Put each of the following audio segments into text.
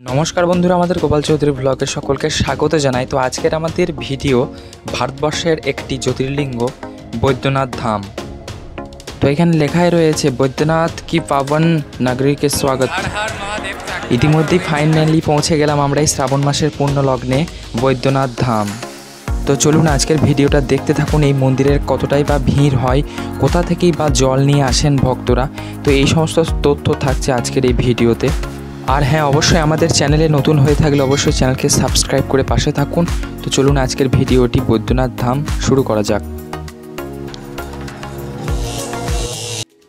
নমস্কার বন্ধুরা, আমাদের গোপাল চৌধুরী ব্লগে সকলকে স্বাগত জানাই। তো আজকের আমাদের ভিডিও ভারতবর্ষের একটি জ্যোতির্লিঙ্গ বৈদ্যনাথ ধাম। তো এখানে লেখাই রয়েছে বৈদ্যনাথ কি পাবন নাগরিকের স্বাগত। ইতিমধ্যেই ফাইনালি পৌঁছে গেলাম আমরা এই শ্রাবণ মাসের পূর্ণ লগ্নে বৈদ্যনাথ ধাম। তো চলুন আজকের ভিডিওটা দেখতে থাকুন। এই মন্দিরের কতটাই বা ভিড় হয়, কোথা থেকেই বা জল নিয়ে আসেন ভক্তরা, তো এই সমস্ত তথ্য থাকছে আজকের এই ভিডিওতে। আর হ্যাঁ, অবশ্যই আমাদের চ্যানেলে নতুন হয়ে থাকলে অবশ্যই চ্যানেলকে সাবস্ক্রাইব করে পাশে থাকুন। তো চলুন আজকের ভিডিওটি বৈদ্যনাথ ধাম শুরু করা যাক।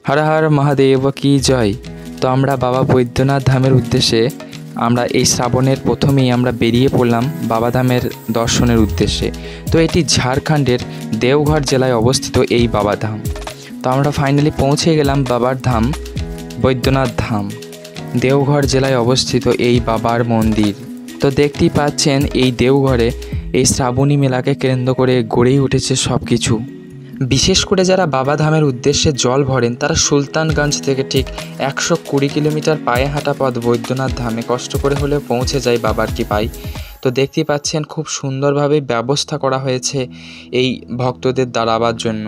হর হর মহাদেব কি জয়। তো আমরা বাবা বৈদ্যনাথ ধামের উদ্দেশ্যে আমরা এই শ্রাবণের প্রথমেই আমরা বেরিয়ে পড়লাম বাবা ধামের দর্শনের উদ্দেশ্যে। তো এটি ঝাড়খণ্ডের দেওঘর জেলায় অবস্থিত এই বাবা ধাম। তো আমরা ফাইনালি পৌঁছে গেলাম বাবার ধাম বৈদ্যনাথ ধাম। দেওঘর জেলায় অবস্থিত এই বাবার মন্দির। তো দেখতেই পাচ্ছেন এই দেওঘরে এই শ্রাবণী মেলাকে কেন্দ্র করে গড়েই উঠেছে সব কিছু। বিশেষ করে যারা বাবা ধামের উদ্দেশ্যে জল ভরেন তারা সুলতানগঞ্জ থেকে ঠিক 120 কিলোমিটার পায়ে হাঁটা পথ বৈদ্যনাথ ধামে কষ্ট করে হলেও পৌঁছে যায় বাবার কৃপায়। তো দেখতেই পাচ্ছেন খুব সুন্দরভাবে ব্যবস্থা করা হয়েছে এই ভক্তদের দাঁড়াবার জন্য।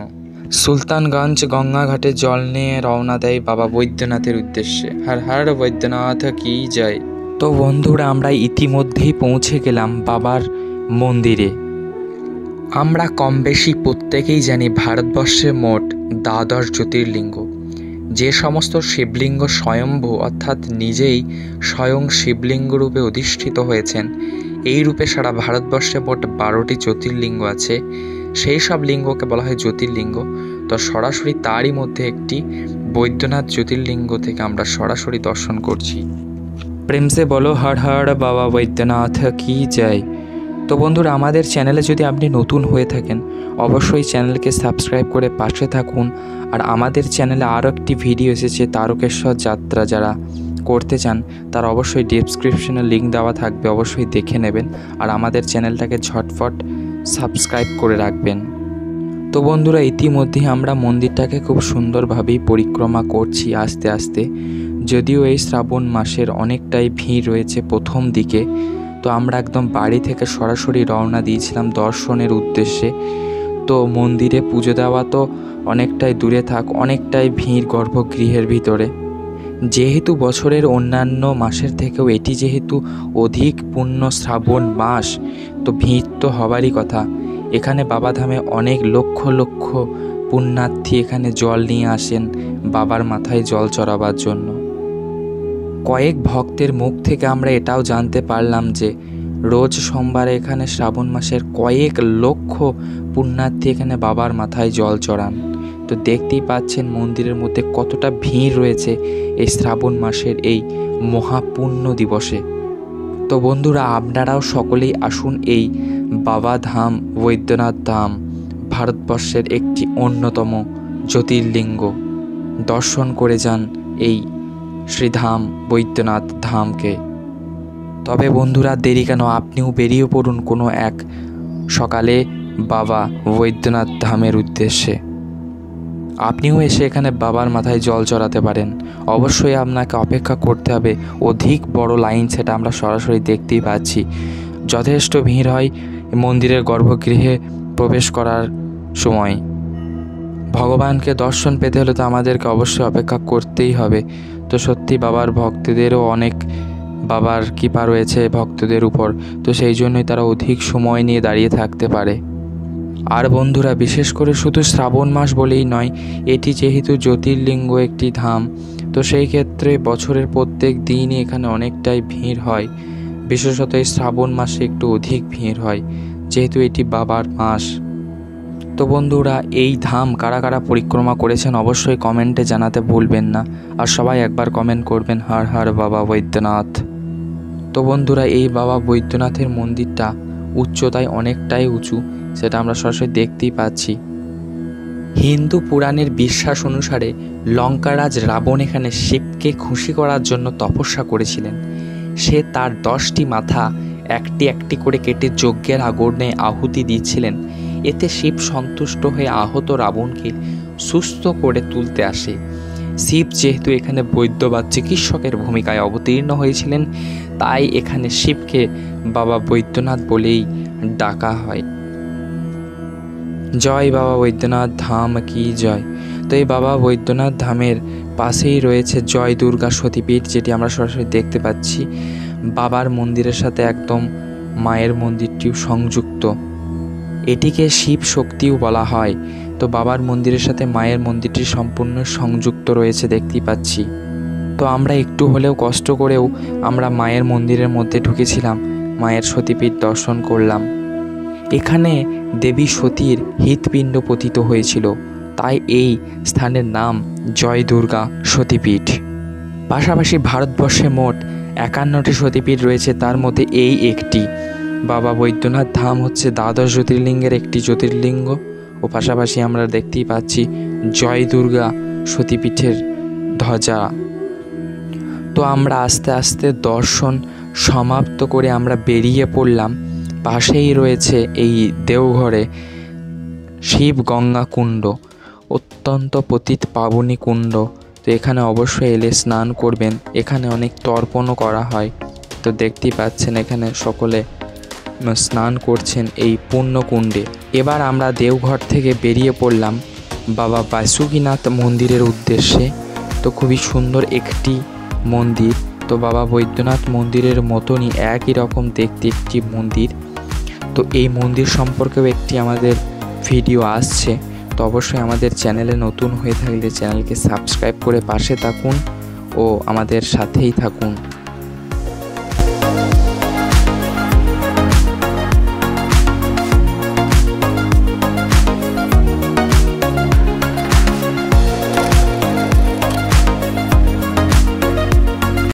সুলতানগঞ্জ গঙ্গাঘাটে জল নিয়ে রওনা দেয় বাবা বৈদ্যনাথের উদ্দেশ্যে। হর হর বৈদ্যনাথ কি জয়। তো বন্ধুরা, আমরা ইতিমধ্যেই পৌঁছে গেলাম বাবার মন্দিরে। আমরা কম বেশি প্রত্যেকেই জানি ভারতবর্ষে মোট 12 জ্যোতির্লিঙ্গ। যে সমস্ত শিবলিঙ্গ স্বয়ম্ভু অর্থাৎ নিজেই স্বয়ং শিবলিঙ্গ রূপে অধিষ্ঠিত হয়েছেন, এই রূপে সারা ভারতবর্ষে মোট 12টি জ্যোতির্লিঙ্গ আছে। সেই সব লিঙ্গকে বলা হয় জ্যোতির্লিঙ্গ। তো সরাসরি তারই মধ্যে একটি বৈদ্যনাথ জ্যোতির্লিঙ্গ থেকে আমরা সরাসরি দর্শন করছি। প্রেম সে বলো হর হর বাবা বৈদ্যনাথ কি জয়। তো বন্ধুরা, আমাদের চ্যানেলে যদি আপনি নতুন হয়ে থাকেন অবশ্যই চ্যানেলকে সাবস্ক্রাইব করে পাশে থাকুন। আর আমাদের চ্যানেলে আরও একটি ভিডিও এসেছে তারকেশ্বর যাত্রা, যারা করতে চান তারা অবশ্যই ডেসক্রিপশনে লিঙ্ক দেওয়া থাকবে, অবশ্যই দেখে নেবেন। আর আমাদের চ্যানেলটাকে ঝটফট সাবস্ক্রাইব করে রাখবেন। তো বন্ধুরা, ইতিমধ্যেই আমরা মন্দিরটাকে খুব সুন্দরভাবেই পরিক্রমা করছি আস্তে আস্তে। যদিও এই শ্রাবণ মাসের অনেকটাই ভিড় রয়েছে প্রথম দিকে, তো আমরা একদম বাড়ি থেকে সরাসরি রওনা দিয়েছিলাম দর্শনের উদ্দেশ্যে। তো মন্দিরে পুজো দেওয়া তো অনেকটাই দূরে থাক, অনেকটাই ভিড় গর্ভগৃহের ভিতরে। যেহেতু বছরের অন্যান্য মাসের থেকেও এটি যেহেতু অধিক পূর্ণ শ্রাবণ মাস, তো ভিড় তো হবারই কথা। এখানে বাবাধামে অনেক লক্ষ লক্ষ পুণ্যার্থী এখানে জল নিয়ে আসেন বাবার মাথায় জল চড়াবার জন্য। কয়েক ভক্তের মুখ থেকে আমরা এটাও জানতে পারলাম যে রোজ সোমবারে এখানে শ্রাবণ মাসের কয়েক লক্ষ পুণ্যার্থী এখানে বাবার মাথায় জল চড়ান। তো দেখতেই পাচ্ছেন মন্দিরের মধ্যে কতটা ভিড় রয়েছে এই শ্রাবণ মাসের এই মহাপুণ্য দিবসে। তো বন্ধুরা, আপনারাও সকলেই আসুন এই বাবা ধাম বৈদ্যনাথ ধাম, ভারতবর্ষের একটি অন্যতম জ্যোতির্লিঙ্গ, দর্শন করে যান এই শ্রীধাম বৈদ্যনাথ ধামকে। তবে বন্ধুরা, দেরি কেন, আপনিও বেরিয়ে পড়ুন কোনো এক সকালে বাবা বৈদ্যনাথ ধামের উদ্দেশ্যে। আপনিও এসে এখানে বাবার মাথায় জল চড়াতে পারেন। অবশ্যই আপনাকে অপেক্ষা করতে হবে, অধিক বড় লাইন, সেটা আমরা সরাসরি দেখতেই পাচ্ছি। যথেষ্ট ভিড় হয় মন্দিরের গর্ভগৃহে প্রবেশ করার সময়। ভগবানকে দর্শন পেতে হলে তো আমাদেরকে অবশ্যই অপেক্ষা করতেই হবে। তো সত্যি বাবার ভক্তদেরও অনেক বাবার কৃপা রয়েছে ভক্তদের উপর, তো সেই জন্যই তারা অধিক সময় নিয়ে দাঁড়িয়ে থাকতে পারে। আর বন্ধুরা, বিশেষ করে শুধু শ্রাবণ মাস বলেই নয়, এটি যেহেতু জ্যোতির্লিঙ্গ একটি ধাম, তো সেই ক্ষেত্রে বছরের প্রত্যেক দিনই এখানে অনেকটাই ভিড় হয়। বিশেষত এই শ্রাবণ মাসে একটু অধিক ভিড় হয় যেহেতু এটি বাবার মাস। তো বন্ধুরা, এই ধাম কারা কারা পরিক্রমা করেছেন অবশ্যই কমেন্টে জানাতে ভুলবেন না। আর সবাই একবার কমেন্ট করবেন হর হর বাবা বৈদ্যনাথ। তো বন্ধুরা, এই বাবা বৈদ্যনাথের মন্দিরটা উচ্চতায় অনেকটাই উঁচু, সেটা আমরা সরাসরি দেখতেই পাচ্ছি। হিন্দু পুরাণের বিশ্বাস অনুসারে লঙ্কারাজ রাবণ এখানে শিবকে খুশি করার জন্য তপস্যা করেছিলেন। সে তার 10টি মাথা একটি একটি করে কেটে যজ্ঞের আগুনে আহুতি দিয়েছিলেন। এতে শিব সন্তুষ্ট হয়ে আহত রাবণকে সুস্থ করে তুলতে আসে। শিব যেহেতু এখানে বৈদ্য বা চিকিৎসকের ভূমিকায় অবতীর্ণ হয়েছিলেন, তাই এখানে শিবকে বাবা বৈদ্যনাথ বলেই ডাকা হয়। জয় বাবা বৈদ্যনাথ ধাম কি জয়। তো এই বাবা বৈদ্যনাথ ধামের পাশেই রয়েছে জয় দুর্গা সতীপীঠ, যেটি আমরা সরাসরি দেখতে পাচ্ছি। বাবার মন্দিরের সাথে একদম মায়ের মন্দিরটিও সংযুক্ত। এটিকে শিব শক্তিও বলা হয়। তো বাবার মন্দিরের সাথে মায়ের মন্দিরটি সম্পূর্ণ সংযুক্ত রয়েছে দেখতেই পাচ্ছি। তো আমরা একটু হলেও কষ্ট করেও আমরা মায়ের মন্দিরের মধ্যে ঢুকেছিলাম, মায়ের সতীপীঠ দর্শন করলাম। এখানে দেবী সতীর হৃৎপিণ্ড পতিত হয়েছিল, তাই এই স্থানের নাম জয় দুর্গা সতীপীঠ। পাশাপাশি ভারতবর্ষে মোট 51টি সতীপীঠ রয়েছে, তার মধ্যে এই একটি। বাবা বৈদ্যনাথ ধাম হচ্ছে দ্বাদশ জ্যোতির্লিঙ্গের একটি জ্যোতির্লিঙ্গ। ও পাশাপাশি আমরা দেখতেই পাচ্ছি জয় দুর্গা সতীপীঠের ধ্বজা। তো আমরা আস্তে আস্তে দর্শন সমাপ্ত করে আমরা বেরিয়ে পড়লাম। পাশেই রয়েছে এই দেওঘরে শিব গঙ্গা কুণ্ড, অত্যন্ত পতিত পাবনী কুণ্ড। তো এখানে অবশ্যই এলে স্নান করবেন। এখানে অনেক তর্পণও করা হয়। তো দেখতেই পাচ্ছেন এখানে সকলে স্নান করছেন এই পুণ্যকুণ্ডে। এবার আমরা দেওঘর থেকে বেরিয়ে পড়লাম বাবা বাসুকীনাথ মন্দিরের উদ্দেশ্যে। তো খুবই সুন্দর একটি মন্দির। তো বাবা বৈদ্যনাথ মন্দিরের মতনই একই রকম দেখতে একটি মন্দির। তো এই মন্দির সম্পর্কেও একটি আমাদের ভিডিও আসছে। তো অবশ্যই আমাদের চ্যানেলে নতুন হয়ে থাকলে চ্যানেলকে সাবস্ক্রাইব করে পাশে থাকুন ও আমাদের সাথেই থাকুন।